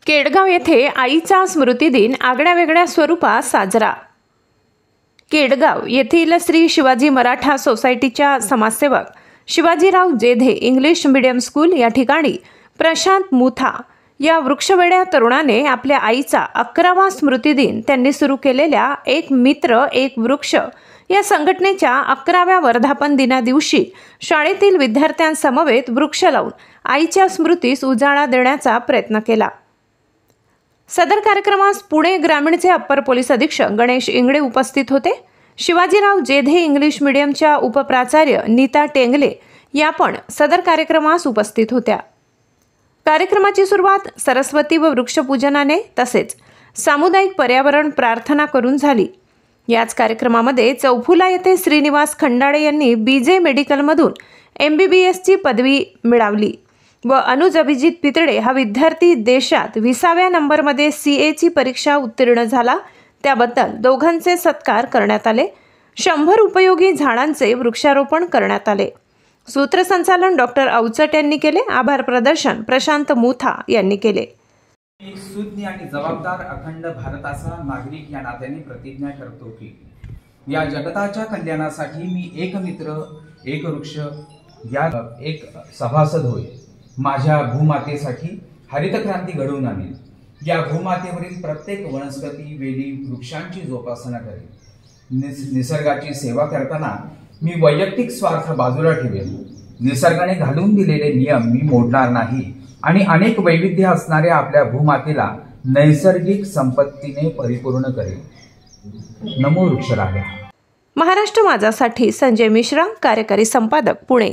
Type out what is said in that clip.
केडगाव येथे आईचा स्मृतिदिन आगळ्यावेगळ्या स्वरूपात साजरा। केडगाव येथील श्री शिवाजी मराठा सोसायटीच्या समाजसेवक Shivajirao Jedhe English medium school या ठिकाणी प्रशांत मुथा या वृक्षवेड्या तरुणाने आपल्या आईचा 11वा स्मृतिदिन त्यांनी सुरू केलेल्या एक मित्र एक वृक्ष या संघटनेच्या 11व्या वर्धापन दिना दिवशी शाळेतील विद्यार्थ्यांसमवेत वृक्ष लावून आईच्या स्मृतीस उजाळा देण्याचा प्रयत्न केला। सदर कार्यक्रमास पुणे ग्रामीणचे अप्पर पोलीस अधीक्षक गणेश इंगळे उपस्थित होते। शिवाजीराव जेधे इंग्लिश मीडियमच्या उपप्राचार्य नीता टेंगले या पण सदर कार्यक्रमास उपस्थित होत्या। कार्यक्रमाची सुरुवात सरस्वती व वृक्षपूजनाने तसेच सामुदायिक पर्यावरण प्रार्थना करून झाली। याच कार्यक्रमामध्ये चौफुला येथे श्रीनिवास खंडाळे यांनी बीजे मेडिकलमधून MBBS ची पदवी मिळवली व अनुज अभिजित पितळे हा विद्यार्थी देशात 20व्या नंबरमध्ये CA ची परीक्षा उत्तीर्ण झाला, त्याबद्दल दोघांचे सत्कार करण्यात आले। 100 उपयोगी झाडांचे वृक्षारोपण करण्यात आले। सूत्रसंचालन डॉक्टर अवचट यांनी केले। आभार प्रदर्शन प्रशांत मुथा यांनी केले। एक सुज्ञ आणि जबाबदार अखंड भारताचा नागरिक या नात्याने प्रतिज्ञा करतो की या जगताच्या कल्याणासाठी मी एक मित्र एक वृक्ष या एक सभासद होईल। माझ्या भूमातेसाठी हरित क्रांती घडवून आणेल। या भूमातेवरील प्रत्येक वनस्पती वेली वृक्षांची जोपासना करेल। निसर्गाची सेवा करताना मी वैयक्तिक स्वार्थ बाजूला ठेवेल। निसर्गाने घालून दिलेले नियम मी मोडणार नाही आणि अनेक वैविध्य असणाऱ्या आपल्या भूमातेला नैसर्गिक संपत्तीने परिपूर्ण करेल। नमो वृक्षराजा। महाराष्ट्र माझासाठी संजय मिश्रा, कार्यकारी संपादक, पुणे।